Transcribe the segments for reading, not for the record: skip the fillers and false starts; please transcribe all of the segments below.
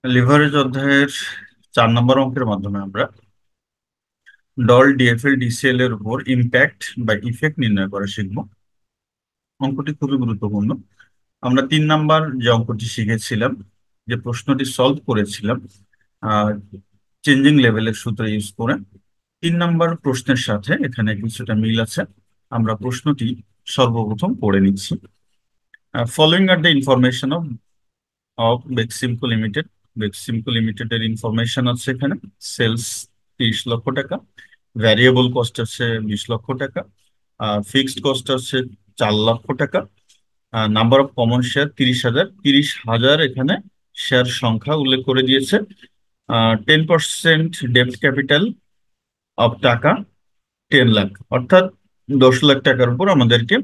Leverage অধ্যায়ের 4 নম্বর অঙ্কের মাধ্যমে আমরা ডল ডিএফএল ডিসিএল এর উপর ইম্প্যাক্ট বা ইফেক্ট নির্ণয় করা শিখব। অঙ্কটি খুবই গুরুত্বপূর্ণ। আমরা 3 নাম্বার যে অঙ্কটি শিখেছিলাম, যে প্রশ্নটি সলভ করেছিলাম চেঞ্জিং লেভেলের সূত্র ইউজ করে, 3 নাম্বার প্রশ্নের সাথে এখানে কিছুটা মিল আছে। আমরা প্রশ্নটি সর্বপ্রথম পড়ে নিচ্ছি। Following are the information of Beximco limited. Beximco limited এর ইনফরমেশন আছে এখানে। সেলস 30 লক্ষ টাকা, ভ্যারিয়েবল কস্ট আছে 20 লক্ষ টাকা, ফিক্সড কস্ট আছে 4 লক্ষ টাকা, নাম্বার অফ কমন শেয়ার 30,000। 30,000 এখানে শেয়ার সংখ্যা উল্লেখ করে দিয়েছে। 10% ডেপ্ট ক্যাপিটাল অফ টাকা 10 লাখ, অর্থাৎ 10 লাখ টাকার উপর আমাদেরকে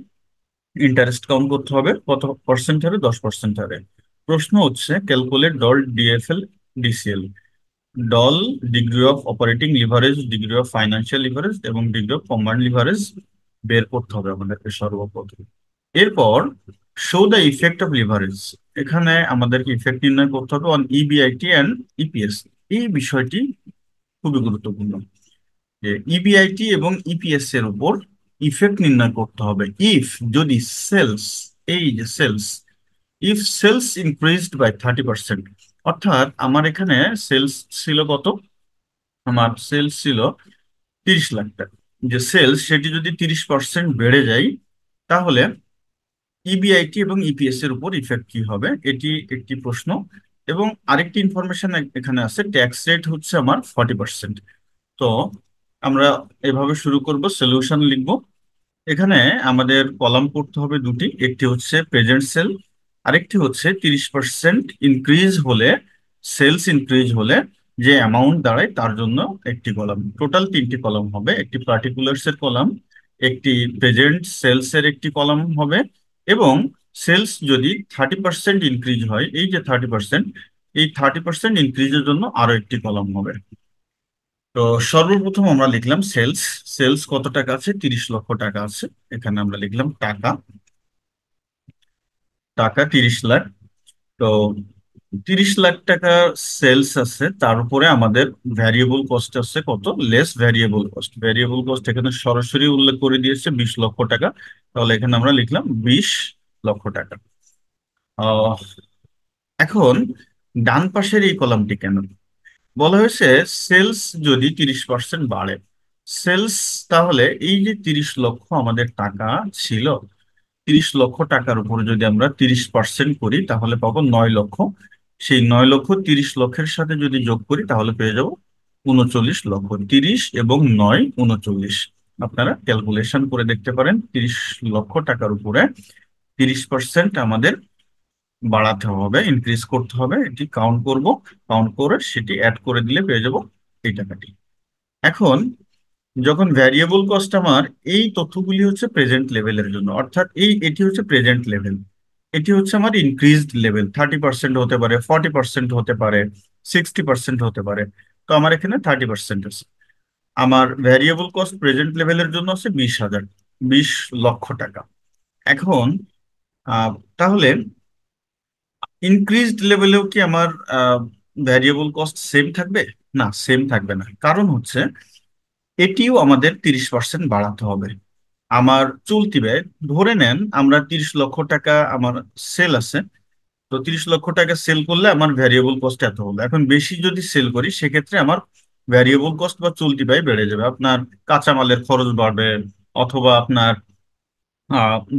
ইন্টারেস্ট কাউন্ট করতে হবে। কত পার্সেন্ট হারে? 10% হারে। প্রশ্ন হচ্ছে calculate doll DFL DCL. Doll degree of operating leverage, degree of financial leverage এবং ডিগ্রি অফ কম্বাইন্ড লিভারেজ বের করতে হবে আমাদেরকে সর্বপ্রথম। এরপর show the effect of leverage. এখানে আমাদেরকে ইফেক্ট নির্ণয় করতে হবে অন ইবিআইটি অ্যান্ড ইপিএস। এই বিষয়টি খুবই গুরুত্বপূর্ণ যে ইবিআইটি এবং ইপিএস এর উপর ইফেক্ট নির্ণয় করতে হবে। ইফ যদি সেলস, এই যে sales, if sales increased by 30%, অর্থাৎ আমার এখানে সেলস ছিল কত? আমার সেলস ছিল 30 লাখ টাকা। যে সেলস সেটি যদি 30% বেড়ে যায়, তাহলে ইবিআইটি এবং ইপিএস এর উপর ইফেক্ট কি হবে, এটি একটি প্রশ্ন। এবং আরেকটি ইনফরমেশন এখানে আছে, ট্যাক্স রেট হচ্ছে আমার 40%। তো আমরা এভাবে শুরু করব, সলিউশন লিখব। এখানে আমাদের কলাম করতে হবে দুটি, একটি হচ্ছে প্রেজেন্ট সেল, আরেকটি হচ্ছে 30% ইনক্রিজ হলে, সেলস ইনক্রিজ হলে যে অ্যামাউন্ট দাঁড়ায় তার জন্য একটি কলাম। টোটাল 3টি কলাম হবে, একটি পার্টিকুলার্স এর কলাম, একটি প্রেজেন্ট সেলস এর একটি কলাম হবে, এবং সেলস যদি 30% ইনক্রিজ হয়, এই যে 30%, এই 30% ইনক্রিজের জন্য আরো একটি কলাম হবে। তো সর্বপ্রথম আমরা লিখলাম সেলস। সেলস কত টাকা আছে? 30 লক্ষ টাকা আছে। এখানে আমরা লিখলাম টাকা। টাকা 30 লাখ। তো 30 লাখ টাকা সেলস আছে, তার উপরে আমাদের ভ্যারিয়েবল কস্ট আছে কত? Less variable cost. Variable cost এখানে সরাসরি উল্লেখ করে দিয়েছে 20 লক্ষ টাকা। তাহলে এখানে আমরা লিখলাম 20 লক্ষ টাকা। আহ এখন ডান পাশের এই কলামটি কেন বলা হয়েছে? সেলস যদি 30% বাড়ে, সেলস, তাহলে এই যে 30 লক্ষ আমাদের টাকা ছিল, 30 লক্ষ টাকার উপর যদি আমরা 30% করি তাহলে পাবো 9 লক্ষ। সেই 9 লক্ষ 30 লক্ষের সাথে যদি যোগ করি তাহলে পেয়ে যাব 39 লক্ষ। 30 এবং 9, 39। আপনারা ক্যালকুলেশন করে দেখতে পারেন। 30 লক্ষ টাকার উপরে 30% আমাদের বাড়াতে হবে, ইনক্রিজ করতে হবে। এটি কাউন্ট করব, কাউন্ট করে সেটি অ্যাড করে দিলে পেয়ে যাব এই টাকাটি। এখন যখন ভ্যারিয়েবল কস্ট, আমার এই তথ্যগুলি হচ্ছে প্রেজেন্ট লেভেলের জন্য, অর্থাৎ এটি হচ্ছে প্রেজেন্ট লেভেল, এটি হচ্ছে আমার ইনক্রিজড লেভেল। 30% হতে পারে, 40% হতে পারে, 60% হতে পারে। তো আমার এখানে 30% আছে। আমার ভ্যারিয়েবল কস্ট প্রেজেন্ট লেভেলের জন্য আছে 20,000, 20 লক্ষ টাকা। এখন আহ, তাহলে ইনক্রিজড লেভেলেও কি আমার ভ্যারিয়েবল কস্ট সেম থাকবে? না, সেম থাকবে না। কারণ হচ্ছে এটিও আমাদের 30% বাড়াতে হবে। আমার চলতি ব্যয়, ধরে নেন আমরা 30 লক্ষ টাকা আমার সেল আছে, তো 30 লক্ষ টাকা সেল করলে আমার ভ্যারিয়েবল কস্ট এত হলো। এখন বেশি যদি সেল করি সেক্ষেত্রে আমার ভ্যারিয়েবল কস্ট বা চলতি ব্যয় বেড়ে যাবে। আপনার কাঁচামালের খরচ বাড়বে, অথবা আপনার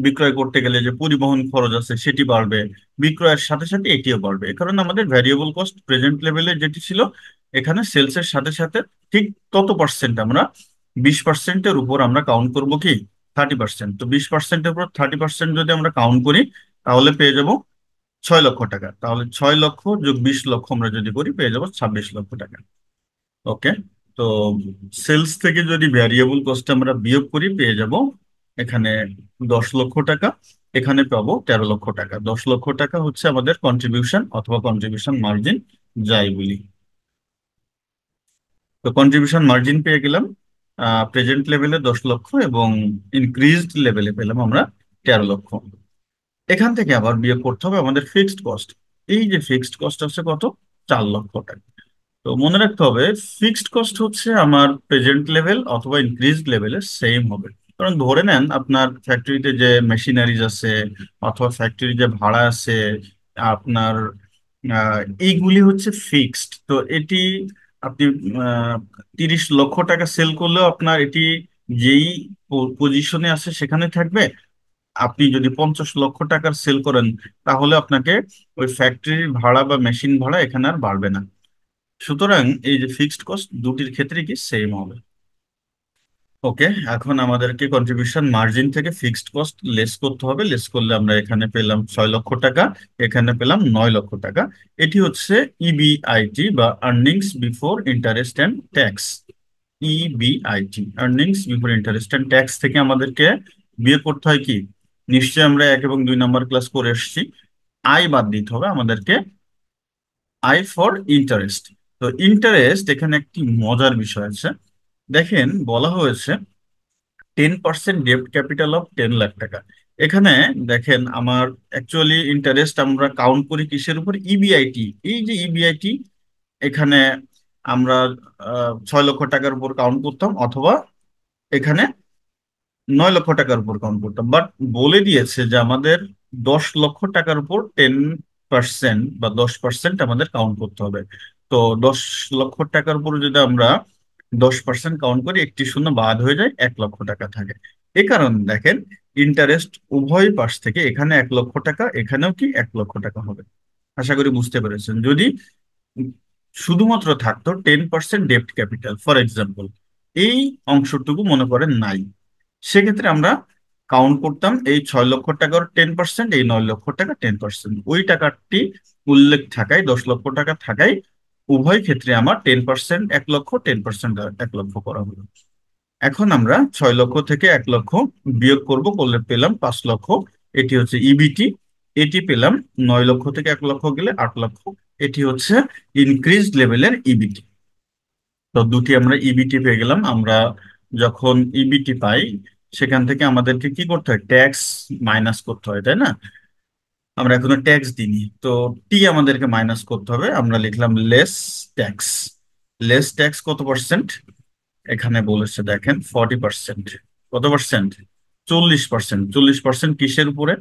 বিক্রয় করতে গেলে যে পরিবহন খরচ আছে সেটি বাড়বে, বিক্রয়ের সাথে সাথে এটিও বাড়বে। এ কারণে আমাদের ভ্যারিয়েবল কস্ট প্রেজেন্ট লেভেলে যেটি ছিল, এখানে সেলসের সাথে সাথে ঠিক তত পার্সেন্ট, আমরা 20%-এর উপর আমরা কাউন্ট করব কি 30%। তো 20%-এর উপর 30% যদি আমরা কাউন্ট করি তাহলে পেয়ে যাব 6 লক্ষ টাকা। তাহলে 6 লক্ষ যোগ 20 লক্ষ আমরা যদি করি পেয়ে যাব 26 লক্ষ টাকা। ওকে। তো সেলস থেকে যদি ভ্যারিয়েবল কস্ট আমরা বিয়োগ করি পেয়ে যাব এখানে 10 লক্ষ টাকা, এখানে পাবো 13 লক্ষ টাকা। 10 লক্ষ টাকা হচ্ছে আমাদের কন্ট্রিবিউশন অথবা কন্ট্রিবিউশন মার্জিন যাই বলি। তো কন্ট্রিবিউশন মার্জিন পেয়ে গেলাম প্রেজেন্ট লেভেলে 10 লক্ষ, এবং ইনক্রিজড লেভেলে পেলাম আমরা 13 লক্ষ। এখান থেকে আবার বিয়োগ করতে হবে আমাদের ফিক্সড কস্ট। এই যে ফিক্সড কস্ট আছে কত? 4 লক্ষ টাকা। তো মনে রাখতে হবে ফিক্সড কস্ট হচ্ছে আমার প্রেজেন্ট লেভেল অথবা ইনক্রিজড লেভেলে সেম হবে। কারণ ধরে নেন আপনার ফ্যাক্টরিতে যে মেশিনারিজ আছে অথবা ফ্যাক্টরি যে ভাড়া আছে আপনার, আহ, এইগুলি হচ্ছে ফিক্সড। তো এটি আপনি আহ, 30 লক্ষ টাকা সেল করলেও আপনার এটি যেই পজিশনে আছে সেখানে থাকবে। আপনি যদি 50 লক্ষ টাকার সেল করেন তাহলে আপনাকে ওই ফ্যাক্টরির ভাড়া বা মেশিন ভাড়া এখানে আর বাড়বে না। সুতরাং এই যে ফিক্সড কস্ট দুটির ক্ষেত্রে কি সেম হবে। ওকে, এখন আমাদেরকে কন্ট্রিবিউশন মার্জিন থেকে ফিক্সড কস্ট লেস করতে হবে। লেস করলে আমরা এখানে পেলাম 6 লক্ষ টাকা, এখানে পেলাম 9 লক্ষ টাকা। এটি হচ্ছে ইবিআইটি বা earnings before interest and tax. EBIT earnings before interest and tax থেকে আমাদেরকে বিয়োগ করতে হয় কি, নিশ্চয়ই আমরা 1 এবং 2 নাম্বার ক্লাস করে এসেছি, আয় বাদ দিতে হবে আমাদেরকে, আই ফর ইন্টারেস্ট। তো ইন্টারেস্ট এখানে একটি মজার বিষয় আছে। দেখেন বলা হয়েছে 10% ডেপ্ট ক্যাপিটাল অফ 10 লাখ টাকা। এখানে দেখেন আমার অ্যাকচুয়ালি ইন্টারেস্ট আমরা কাউন্ট করি কিসের উপর, ইবিআইটি। এই যে ইবিআইটি এখানে আমরা 6 লক্ষ টাকার উপর কাউন্ট করতাম অথবা এখানে 9 লক্ষ টাকার উপর কাউন্ট করতাম, বাট বলে দিয়েছে যে আমাদের 10 লক্ষ টাকার উপর 10% বা 10% আমাদের কাউন্ট করতে হবে। তো 10 লক্ষ টাকার উপর যদি আমরা 10% কাউন্ট করি, একটি শূন্য বাদ হয়ে যায়, 1 লক্ষ টাকা থাকে। এ কারণে দেখেন ইন্টারেস্ট উভয় পাশ থেকে এখানে 1 লক্ষ টাকা, এখানেও কি 1 লক্ষ টাকা হবে। আশা করি বুঝতে পেরেছেন। যদি শুধুমাত্র থাকতো 10% ডেপ্ট ক্যাপিটাল ফর এক্সাম্পল, এই অংশটুকু মনে করেন নাই, সেক্ষেত্রে আমরা কাউন্ট করতাম এই 6 লক্ষ টাকার 10%, এই 9 লক্ষ টাকা 10%, ওই টাকাটি উল্লেখ থাকায় 10 লক্ষ টাকা থাকায় উভয় ক্ষেত্রে আমার 10% 1 লক্ষ, 10% 1 লক্ষ করা হলো। এখন আমরা 6 লক্ষ থেকে 1 লক্ষ বিয়োগ করব, করলে পেলাম 5 লক্ষ। এটি হচ্ছে ইবিটি। এটি পেলাম 9 লক্ষ থেকে 1 লক্ষ গেলে 8 লক্ষ। এটি হচ্ছে ইনক্রিজড লেভেলের ইবিটি। তো দুটি আমরা ইবিটি পেয়ে গেলাম। আমরা যখন ইবিটি পাই সেখান থেকে আমাদেরকে কি করতে হয়, ট্যাক্স মাইনাস করতে হয়, তাই না? আমরা এখনো ট্যাক্স দিইনি, তো টি আমাদেরকে মাইনাস করতে হবে। আমরা লিখলাম লেস ট্যাক্স। লেস ট্যাক্স কত পার্সেন্ট, এখানে বলেছে দেখেন 40%। কত পার্সেন্ট, 40%। 40% কিসের উপরে,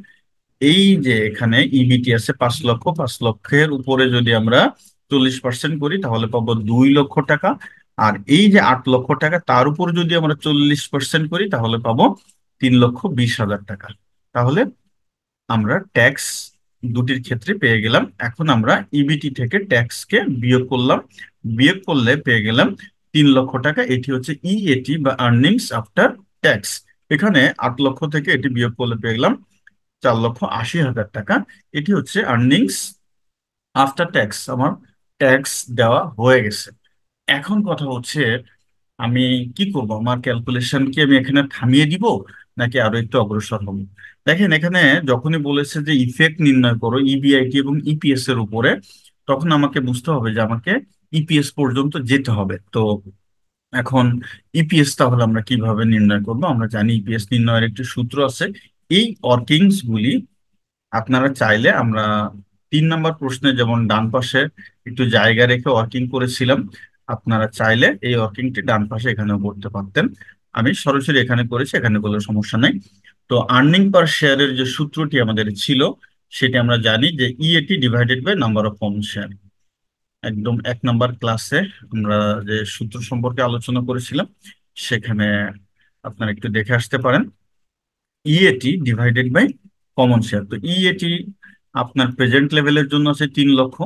এই যে এখানে ইবিটি আছে 5 লক্ষ, 5 লক্ষের উপরে যদি আমরা 40% করি তাহলে পাবো 2 লক্ষ টাকা। আর এই যে 8 লক্ষ টাকা তার উপর যদি আমরা 40% করি তাহলে পাবো 3,20,000 টাকা। তাহলে আমরা ট্যাক্স দুটির ক্ষেত্রে পেয়ে গেলাম। এখন আমরা ইবিটি থেকে ট্যাক্সকে বিয়োগ করলাম, বিয়োগ করলে পেয়ে গেলাম 3 লক্ষ টাকা। এটি হচ্ছে ইএটি বা আর্নিংস আফটার ট্যাক্স। এখানে 8 লক্ষ থেকে এটি বিয়োগ করলে পেয়ে গেলাম 4,80,000 টাকা। এটি হচ্ছে আর্নিংস আফটার ট্যাক্স। আমার ট্যাক্স দেওয়া হয়ে গেছে। এখন কথা হচ্ছে আমি কি করব, আমার ক্যালকুলেশন কি আমি এখানে থামিয়ে দিব নাকি আরো একটু অগ্রসর হব। দেখেন এখানে যখনই বলেছে যে ইফেক্ট নির্ণয় করো ইবিআইটি এবং ইপিএস এর উপরে, তখন আমাকে বুঝতে হবে যে আমাকে ইপিএস পর্যন্ত যেতে হবে। তো এখন ইপিএস তাহলে আমরা কিভাবে নির্ণয় করব, আমরা জানি ইপিএস নির্ণয়ের একটি সূত্র আছে। এই ওয়ার্কিংস গুলি আপনারা চাইলে, আমরা 3 নাম্বার প্রশ্নে যেমন ডান পাশে একটু জায়গা রেখে ওয়ার্কিং করেছিলাম, আপনারা চাইলে এই ওয়ার্কিংটি ডান পাশে এখানেও করতে পারতেন। আমি সরাসরি এখানে করেছি, এখানে কোনো সমস্যা নাই। তো আর্নিং পার শেয়ারের যে সূত্রটি আমাদের ছিল সেটি আমরা জানি যে EAT divided by number of common share. একদম 1 নাম্বার ক্লাসে আমরা যে সূত্র সম্পর্কে আলোচনা করেছিলাম সেখানে আপনারা একটু দেখে আসতে পারেন। EAT divided by common share. তো ইএটি আপনার প্রেজেন্ট লেভেলের জন্য আছে 3 লক্ষ।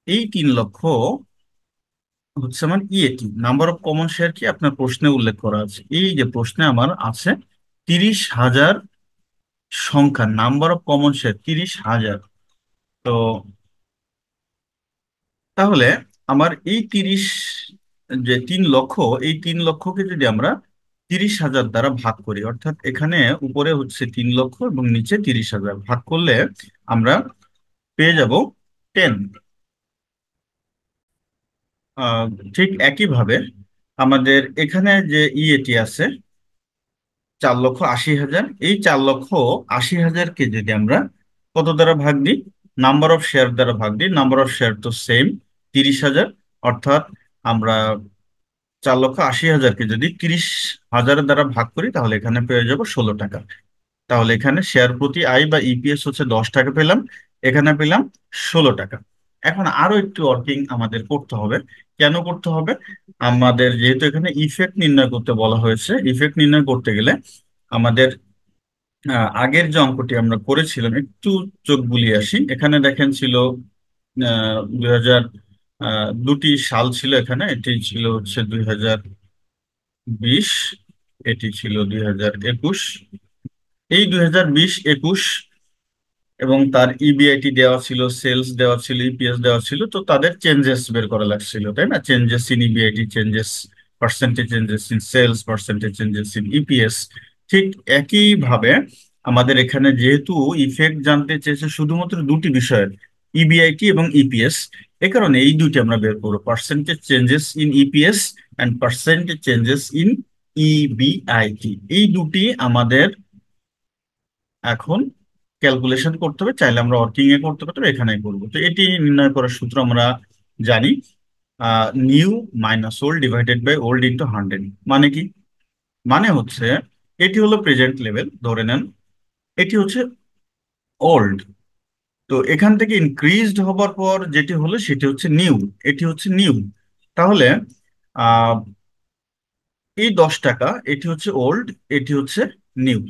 এই 3 লক্ষ হচ্ছে আমার EAT. Number of common share কি আপনার প্রশ্নে উল্লেখ করা আছে, এই যে প্রশ্নে আমার আছে 30,000 সংখ্যা, নাম্বার অফ কমন শেয়ার 30,000। তো তাহলে আমার এই 3 লক্ষ, এই 3 লক্ষকে যদি আমরা 30,000 দ্বারা ভাগ করি, অর্থাৎ এখানে উপরে হচ্ছে 3 লক্ষ এবং নিচে 30,000 ভাগ করলে আমরা পেয়ে যাব 10। আহ, ঠিক একইভাবে আমাদের এখানে যে ইএটি আছে 4,80,000, এই 4,80,000কে যদি আমরা কত দ্বারা ভাগ দিই, নাম্বার অফ শেয়ার দ্বারা ভাগ দিই, নাম্বার অফ শেয়ার তো সেম 30,000, অর্থাৎ আমরা 4,80,000-কে যদি 30,000 দ্বারা ভাগ করি তাহলে এখানে পেয়ে যাবো 16 টাকা। তাহলে এখানে শেয়ার প্রতি আই বা ইপিএস হচ্ছে 10 টাকা পেলাম, এখানে পেলাম 16 টাকা। এখন আরো একটু ওয়ার্কিং আমাদের করতে হবে। কেন করতে হবে? আমাদের যেহেতু এখানে ইফেক্ট নির্ণয় করতে বলা হয়েছে, ইফেক্ট নির্ণয় করতে গেলে আমাদের আগের যে অঙ্কটি আমরা করেছিলাম, একটু চোখ বুলিয়ে আসি। এখানে দেখেন ছিল 2000, দুটি সাল ছিল এখানে, এটি ছিল হচ্ছে 2020, এটি ছিল 2021। এই 2020-21 এবং তার ইবিআইটি দেওয়া ছিল, সেলস দেওয়া ছিল, ইপিএস দেওয়া ছিল, তো তাদের চেঞ্জেস বের করা লাগছিল, তাই না? Changes in EBIT, changes, percentage changes in sales, percentage changes in EPS. ঠিক একইভাবে আমাদের এখানে যেহেতু ইফেক্ট জানতে চেয়েছে শুধুমাত্র দুটি বিষয়ের, ইবিআইটি এবং ইপিএস, এ কারণে এই দুটি আমরা বের করবো, percentage changes in EPS and percentage changes in EBIT. এই দুটি আমাদের এখন ক্যালকুলেশন করতে হবে, চাইলে আমরা ওয়ার্কিং এ করতে পারবো, এখানে করবো। তো এটি নির্ণয় করার সূত্র আমরা জানি, new minus old divided by old into 100। মানে কি? মানে হচ্ছে এটি হলো প্রেজেন্ট লেভেল ধরে নেন, এটি হচ্ছে ওল্ড, তো এখান থেকে ইনক্রিজড হবার পর যেটি হলো সেটি হচ্ছে নিউ, এটি হচ্ছে নিউ। তাহলে আহ এই 10 টাকা এটি হচ্ছে ওল্ড, এটি হচ্ছে নিউ।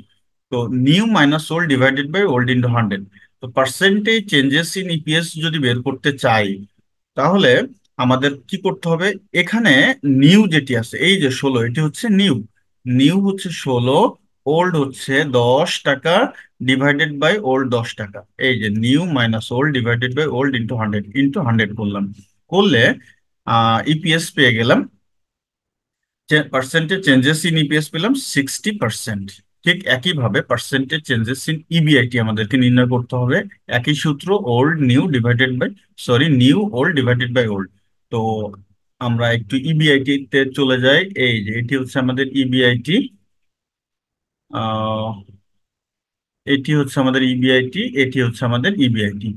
তো new minus old divided by old into 100। তো পার্সেন্টেজ চেঞ্জেস ইন ইপিএস যদি বের করতে চাই তাহলে আমাদের কি করতে হবে? এখানে নিউ যেটি আছে এই যে 16, এটি হচ্ছে নিউ, নিউ হচ্ছে 16, ওল্ড হচ্ছে 10 টাকা ডিভাইডেড বাই ওল্ড 10 টাকা। এই যে new minus old divided by old into 100 করলাম, করলে ইপিএস পেয়ে গেলাম, পার্সেন্টেজ চেঞ্জেস ইন ইপিএস পেলাম 60%। ঠিক একইভাবে পার্সেন্টেজ চেঞ্জেস ইন ইবিআইটি আমাদেরকে নির্ণয় করতে হবে, একই সূত্র, old new divided by, sorry, new old divided by old. তো আমরা একটু ইবিআইটি তে চলে যাই, এই যে এটি হচ্ছে আমাদের ইবিআইটি, এটি হচ্ছে আমাদের ইবিআইটি, এটি হচ্ছে আমাদের ইবিআইটি।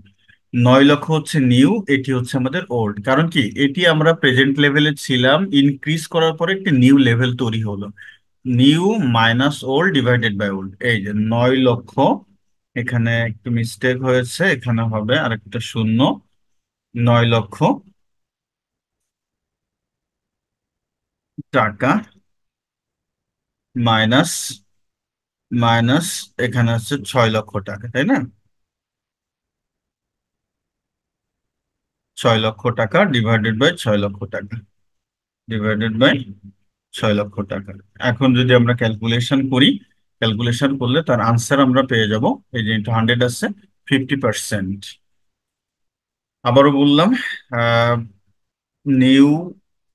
9 লক্ষ হচ্ছে নিউ, এটি হচ্ছে আমাদের ওল্ড। কারণ কি, এটি আমরা প্রেজেন্ট লেভেলে ছিলাম, ইনক্রিজ করার পরে একটি নিউ লেভেল তৈরি হলো, new minus old divided by old. এই যে 9 লক্ষ, এখানে একটু মিস্টেক হয়েছে, এখানে হবে আরেকটা শূন্য, 9 লক্ষ টাকা মাইনাস, মাইনাস এখানে হচ্ছে 6 লক্ষ টাকা, তাই না? 6 লক্ষ টাকা ডিভাইডেড বাই 6 লক্ষ টাকা, ডিভাইডেড বাই 6 লক্ষ টাকা। এখন যদি আমরা ক্যালকুলেশন করি, ক্যালকুলেশন করলে তার আনসার আমরা পেয়ে যাব, এই যে ইন্টু 100 আছে, 50%। আবারও বললাম, new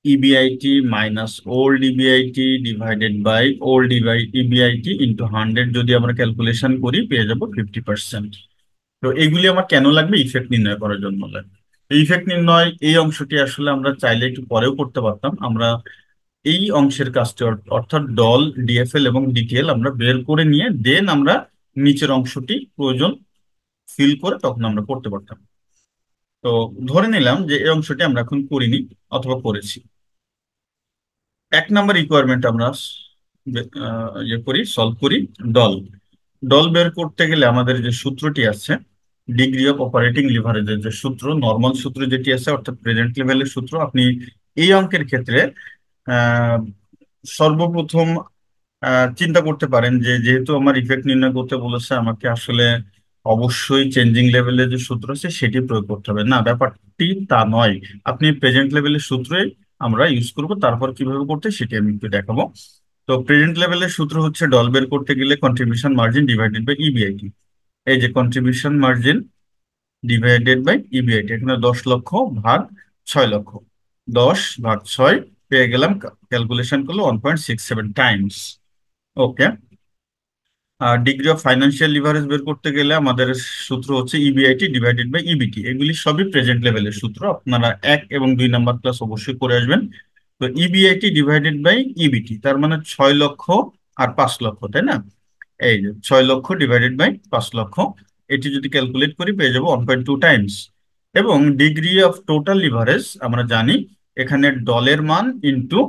EBIT minus old EBIT divided by old EBIT into 100 যদি আমরা ক্যালকুলেশন করি পেয়ে যাব 50%। তো এগুলি আমার কেন লাগবে? ইফেক্ট নির্ণয় করার জন্য লাগবে। এই ইফেক্ট নির্ণয় এই অংশটি আসলে আমরা চাইলে একটু পরেও করতে পারতাম, আমরা এই অংশের কাজটি অর্থাৎ ডল, ডিএফএল এবং ডিটিএল আমরা বের করে নিয়ে দেন আমরা নিচের অংশটি প্রয়োজন ফিল করে তখন আমরা করতে পারতাম। তো ধরে নিলাম যে এই অংশটি আমরা এখন করিনি অথবা করেছি। 1 নম্বর রিকোয়ারমেন্ট আমরা ইয়ে করি, সলভ করি। ডল, ডল বের করতে গেলে আমাদের যে সূত্রটি আছে, ডিগ্রি অফ অপারেটিং লিভারেজের যে সূত্র, নর্মাল সূত্র যেটি আছে অর্থাৎ প্রেজেন্ট লেভেলের সূত্র, আপনি এই অঙ্কের ক্ষেত্রে আহ, সর্বপ্রথম চিন্তা করতে পারেন যে যেহেতু আমার ইফেক্ট নির্ণয় করতে বলেছে, আমাকে আসলে অবশ্যই চেঞ্জিং লেভেলের যে সূত্র আছে সেটি প্রয়োগ করতে হবে। না, ব্যাপারটি তা নয়, আপনি প্রেজেন্ট লেভেলের সূত্রই আমরা ইউজ করব, তারপর কিভাবে করতে সেটি আমি একটু দেখাবো। তো প্রেজেন্ট লেভেলের সূত্র হচ্ছে ডল বের করতে গেলে contribution margin divided by EBIT. এই যে contribution margin divided by EBIT, এখানে 10 লক্ষ ভাগ 6 লক্ষ, 10 ভাগ 6 পেয়ে গেলাম, ক্যালকুলেশন করলে 1.67 টাইমস। ওকে। আর ডিগ্রি অফ ফাইন্যান্সিয়াল লিভারেজ বের করতে গেলে আমাদের সূত্র হচ্ছে ইবিআইটি ডিভাইডেড বাই ইবিটি, এগুলি সবই প্রেজেন্ট লেভেলের সূত্র, আপনারা 1 এবং 2 নাম্বার ক্লাস অবশ্যই করে আসবেন। তো ইবিআইটি ডিভাইডেড বাই ইবিটি, তার মানে 6 লক্ষ আর 5 লক্ষ, তাই না? এই যে 6 লক্ষ ডিভাইডেড বাই 5 লক্ষ, এটি যদি ক্যালকুলেট করি পেয়ে যাবো 1.2 টাইমস। এবং ডিগ্রি অফ টোটাল লিভারেজ আমরা জানি এখানে ডলের মান ইন্টু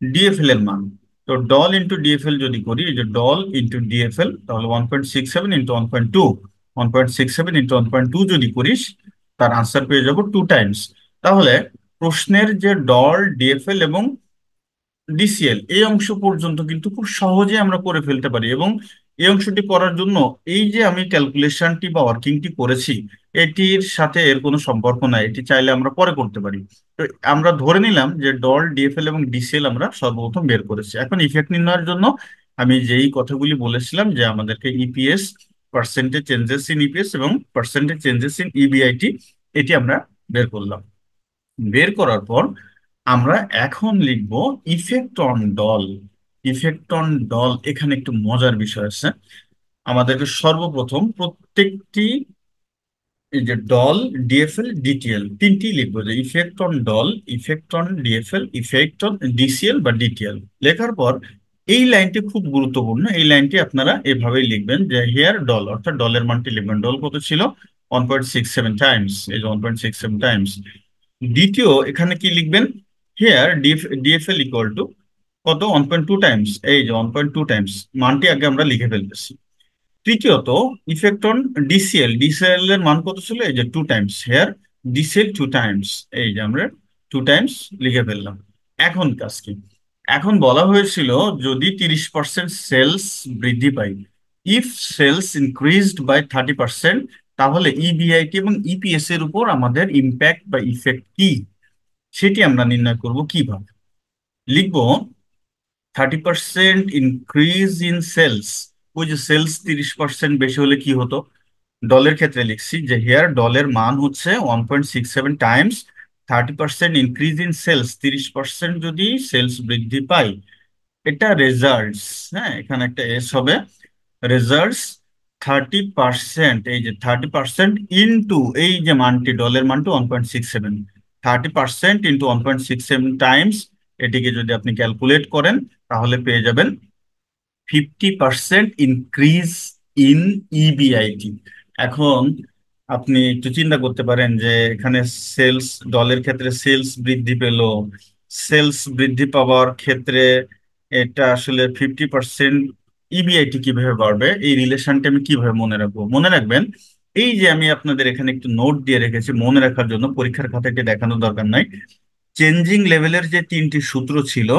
ডিএফএল এর মান। তো ডল ইন্টু ডিএফএল যদি করি, এই যে ডল ইন্টু ডিএফএল, তাহলে 1.67 ইন্টু 1.2, 1.67 ইন্টু 1.2 যদি করিস তার আনসার পেয়ে যাব 2 টাইমস। তাহলে প্রশ্নের যে ডল, ডিএফএল এবং ডিসিএল এই অংশ পর্যন্ত কিন্তু খুব সহজে আমরা করে ফেলতে পারি। এবং এই অংশটি করার জন্য এই যে আমি ক্যালকুলেশনটি বা ওয়ার্কিংটি করেছি এটির সাথে এর কোনো সম্পর্ক নাই, এটি চাইলে আমরা পরে করতে পারি। তো আমরা ধরে নিলাম যে ডল, ডিএফএল এবং ডিসিএল আমরা সর্বপ্রথম বের করেছি। এখন ইফেক্ট নির্ণয়ের জন্য আমি যেই কথাগুলি বলেছিলাম যে আমাদেরকে EPS, percentage changes in EPS এবং পার্সেন্টেজ চেঞ্জেস ইন ইবিআইটি, এটি আমরা বের করলাম। বের করার পর আমরা এখন লিখব effect on doll. Effect on doll, এখানে একটু মজার বিষয় আছে। আমাদেরকে সর্বপ্রথম প্রত্যেকটি এই যে ডল, ডিএফএল, ডিটিএল তিনটি লিখবো, যে effect on doll, effect on DFL, effect on DCL বা ডিটিএল। লেখার পর এই লাইনটি খুব গুরুত্বপূর্ণ, এই লাইনটি আপনারা এভাবেই লিখবেন যে হিয়ার ডল, অর্থাৎ ডলের মানটি লিখবেন। ডল কত ছিল? 1.67 টাইমস, এই যে 1.67 টাইমস। দ্বিতীয় এখানে কি লিখবেন? হেয়ার ডিএফএল ইকুয়াল টু কত? 1.2 টাইমস, এই যে 1.2 টাইমস মানটি আগে আমরা লিখে ফেলতেছি। তৃতীয়ত ইফেক্ট অন ডিসিএল, ডিসিএল এর মান কত ছিল? এই যে 2 টাইমস, হেয়ার ডিসিএল 2 টাইমস, এই যে আমরা 2 টাইমস লিখে ফেললাম। এখন কাজ কি? এখন বলা হয়েছিল যদি 30% সেলস বৃদ্ধি পায়, ইফ সেলস ইনক্রিজড বাই 30%, তাহলে ইবিআইটি এবং ইপিএস এর উপর আমাদের ইম্প্যাক্ট বা ইফেক্ট কি, সেটি আমরা নির্ণয় করব কিভাবে। লিখবো 30% ইনক্রিজ ইন সেলস। ওই যে সেলস 30% বেশি হলে কি হতো? ডলের ক্ষেত্রে লিখছি যে হিয়ার ডলের মান হচ্ছে 1.67 টাইমস, 30% ইনক্রিজ ইন সেলস, 30% যদি সেলস বৃদ্ধি পায়, এটা রেজাল্টস, হ্যাঁ এখানে একটা এস হবে, রেজাল্টস 30%, এই যে 30% ইন্টু এই যে মানটি ডলের মানটি 1.67, 30% ইন্টু 1.67 টাইমস, এটিকে যদি আপনি ক্যালকুলেট করেন তাহলে পেয়ে যাবেন 50% ইনক্রিজ ইন ইবিআইটি। এখন আপনি একটু চিন্তা করতে পারেন যে এখানে সেলস, ডলের ক্ষেত্রে সেলস বৃদ্ধি পেল, সেলস বৃদ্ধি পাওয়ার ক্ষেত্রে এটা আসলে 50% ইবিআইটি কিভাবে বাড়বে, এই রিলেশনটা আমি কিভাবে মনে রাখবো? মনে রাখবেন এই যে আমি আপনাদের এখানে একটু নোট দিয়ে রেখেছি মনে রাখার জন্য, পরীক্ষার খাতাকে দেখানোর দরকার নাই। চেঞ্জিং লেভেলের যে তিনটি সূত্র ছিল,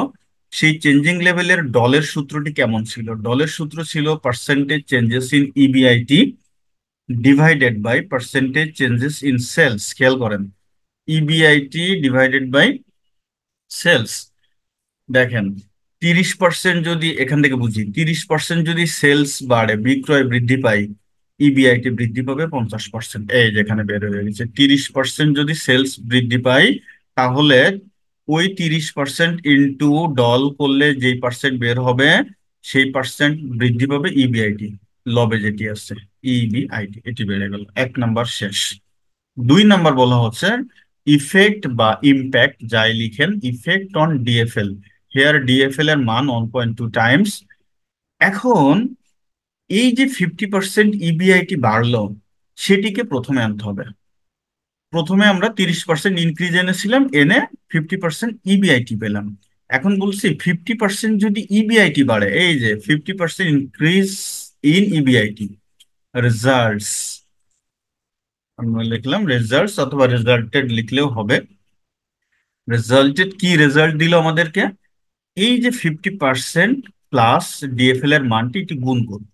সেই চেঞ্জিং লেভেলের ডলের সূত্রটি কেমন ছিল? ডলের সূত্র ছিল percentage changes in EBIT divided by percentage changes in sales. খেয়াল করেন, ইবিআইটি ডিভাইডেড বাই সেলস। দেখেন 30% যদি এখান থেকে বুঝি, 30% যদি সেলস বাড়ে, বিক্রয় বৃদ্ধি পায়, ইবিআইটি বৃদ্ধি পাবে 50%। এই যেখানে বের হয়ে গেছে, 30% যদি সেলস বৃদ্ধি পায় তাহলে ওই 30% ইন্টু ডল করলে যেই পার্সেন্ট বের হবে সেই পার্সেন্ট বৃদ্ধি পাবে ইবিআইটি, লবে যেটি আছে ইবিআইটি, এটি বেড়ে গেল। 1 নাম্বার শেষ। 2 নাম্বার বলা হচ্ছে ইফেক্ট বা ইম্প্যাক্ট, যাই লিখেন, effect on DFL. Here DFL এর মান 1.2 টাইমস। এখন এই যে 50% ইবিআইটি বাড়লো, সেটিকে প্রথমে আনতে হবে। প্রথমে আমরা 30% ইনক্রিজ এনেছিলাম, এনে 50% ইবিআইটি পেলাম। এখন বলছি 50% যদি ইবিআইটি বাড়ে, এই যে 50% ইনক্রিজ ইন ইবিআইটি, রেজাল্টস, আমরা লিখলাম রেজাল্টস অথবা রেজাল্টেড লিখলেও হবে। রেজাল্টেড কি রেজাল্ট দিল আমাদেরকে? এই যে 50% প্লাস ডিএফএল এর মানটি এটি গুণ করব,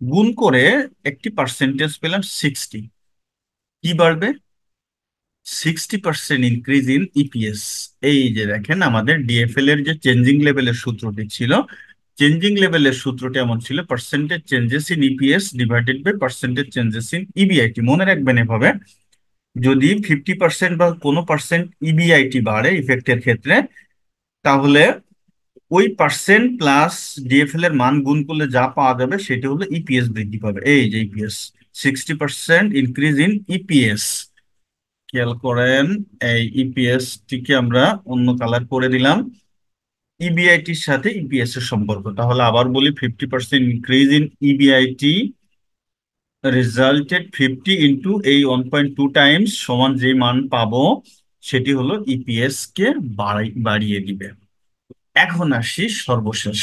গুণ করে একটি পার্সেন্টেজ পেলাম 60। কি বাড়বে? 60% ইনক্রিজ ইন ইপিএস। এই যে দেখেন আমাদের ডিএফএল এর যে চেঞ্জিং লেভেলের সূত্রটি ছিল, চেঞ্জিং লেভেলের সূত্রটি এমন ছিল percentage changes in EPS divided by percentage changes in EBIT. মনে রাখবেন এভাবে, যদি 50% বা কোনো পার্সেন্ট ইবিআইটি বাড়ে ইফেক্টের ক্ষেত্রে, তাহলে ওই পার্সেন্ট প্লাস ডিএফএল এর মান গুণ করলে যা পাওয়া যাবে সেটি হলো ইপিএস বৃদ্ধি পাবে। এই যে ইপিএস, 60% ইনক্রিজ ইন ইপিএস। খেয়াল করেন এই ইপিএস টিকে আমরা অন্য কালার করে দিলাম, ইবিআইটির সাথে ইপিএস এর সম্পর্ক। তাহলে আবার বলি 50% ইনক্রিজ ইন ইবিআইটি রেজাল্টেড 50 এই 1.2 টাইমস সমান যে মান পাবো সেটি হলো ইপিএস কে বাড়িয়ে দিবে। এখন আসি সর্বশেষ।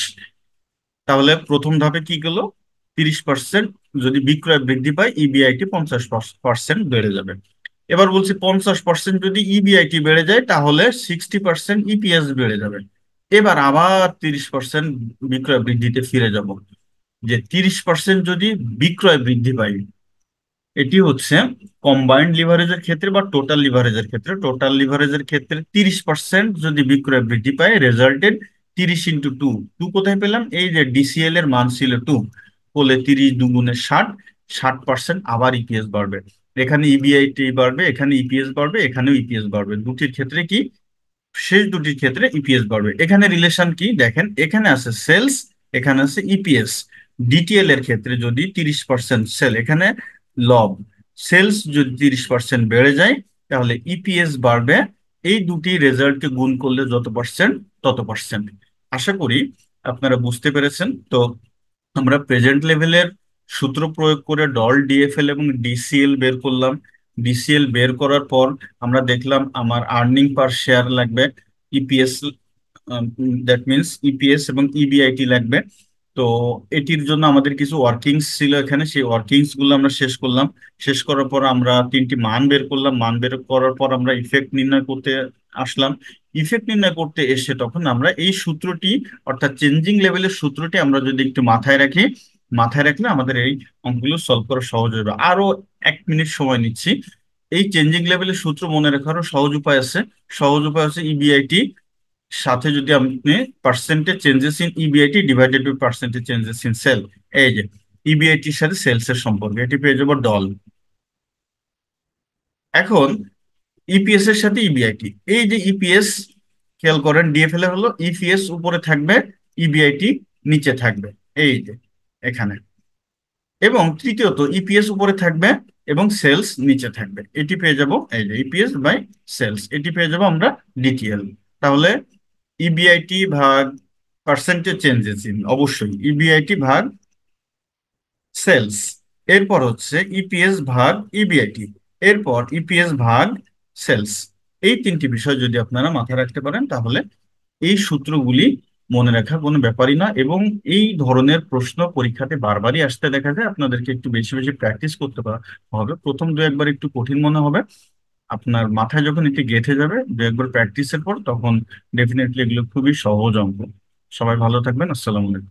তাহলে প্রথম ধাপে কি গেল? 30% যদি বিক্রয় বৃদ্ধি পায় ইবিআইটি 50% বেড়ে যাবে। এবার বলছি 50% যদি ইবিআইটি বেড়ে যায় তাহলে 60% ইপিএস বেড়ে যাবে। এবার আবার 30% বিক্রয় বৃদ্ধিতে ফিরে যাব। যে 30% যদি বিক্রয় বৃদ্ধি পায়, এটি হচ্ছে কম্বাইন্ড লিভারেজের ক্ষেত্রে বা টোটাল লিভারেজের ক্ষেত্রে 30% যদি বিক্রয় বৃদ্ধি পায় রেজাল্টেড 30 × 2। টু কোথায় পেলাম? এই যে ডিসিএল এর মান ছিল 2, বলে 30 × 2 = 60। 60% আবার ইপিএস বাড়বে। এখানে ইবিআইটি বাড়বে, এখানে ইপিএস বাড়বে, এখানেও ইপিএস বাড়বে। দুটির ক্ষেত্রে কি? শেষ দুটির ক্ষেত্রে ইপিএস বাড়বে। এখানে রিলেশন কি দেখেন, এখানে আছে সেলস, এখানে আছে ইপিএস। ডিটিএল এর ক্ষেত্রে যদি 30% সেল, এখানে লব, সেলস যদি 30% বেড়ে যায় তাহলে ইপিএস বাড়বে। এই দুটি রেজাল্টকে গুণ করলে যত পার্সেন্ট তত পার্সেন্ট। আশা করি আপনারা বুঝতে পেরেছেন। তো আমরা প্রেজেন্ট লেভেলের সূত্র প্রয়োগ করে ডল, ডিএফএল এবং ডিসিএল বের করলাম। ডিসিএল বের করার পর আমরা দেখলাম আমার আর্নিং পার শেয়ার লাগবে, ইপিএস, দ্যাট মিনস ইপিএস এবং ইবিআইটি লাগবে। তো এটির জন্য আমাদের কিছু ওয়ার্কিংস ছিল এখানে, সেই ওয়ার্কিংস গুলো আমরা শেষ করলাম। শেষ করার পর আমরা তিনটি মান বের করলাম। মান বের করার পর আমরা ইফেক্ট নির্ণয় করতে আসলাম। ইফেক্ট নির্ণয় করতে এসে তখন আমরা এই সূত্রটি, অর্থাৎ চেঞ্জিং লেভেলের সূত্রটি আমরা যদি একটু মাথায় রাখি, মাথায় রাখলে আমাদের এই অঙ্কগুলো সলভ করা সহজ হবে। আরো 1 মিনিট সময় নিচ্ছি। এই চেঞ্জিং লেভেলের সূত্র মনে রাখারও সহজ উপায় আছে। সহজ উপায় হচ্ছে ইবিআইটি সাথে যদি আপনি percentage changes in EBIT divided by percentage changes in sale, এই যে ইবিআইটির সাথে সেলস এর সম্পর্ক, এটি পেয়ে যাবো ডল। এখন ইপিএস এর সাথে ইবিআইটি, এই যে ইপিএস, খেয়াল করেন ডিএফএল এ হলো ইপিএস উপরে থাকবে, ইবিআইটি নিচে থাকবে, এই যে এখানে। এবং তৃতীয়ত ইপিএস উপরে থাকবে এবং সেলস নিচে থাকবে, এটি পেয়ে যাব এই যে ইপিএস বাই সেলস, এটি পেয়ে যাব আমরা ডিটিএল। তাহলে ইবিআইটি ভাগ পার্সেন্টেজ চেঞ্জেস ইন, অবশ্যই ইবিআইটি ভাগ সেলস, এরপর হচ্ছে ইপিএস ভাগ ইবিআইটি, এরপর ইপিএস ভাগ সেলস। এই তিনটি বিষয় যদি আপনারা মাথায় রাখতে পারেন তাহলে এই সূত্রগুলি মনে রাখা কোনো ব্যাপারই না। এবং এই ধরনের প্রশ্ন পরীক্ষাতে বারবারই আসতে দেখা যায়। আপনাদেরকে একটু বেশি বেশি প্র্যাকটিস করতে হবে। প্রথম দু একবার একটু কঠিন মনে হবে, আপনার মাথায় যখন এটি গেঁথে যাবে দু একবার প্র্যাকটিসের পর, তখন ডেফিনেটলি এগুলো খুবই সহজ অঙ্ক। সবাই ভালো থাকবেন। আসসালামু আলাইকুম।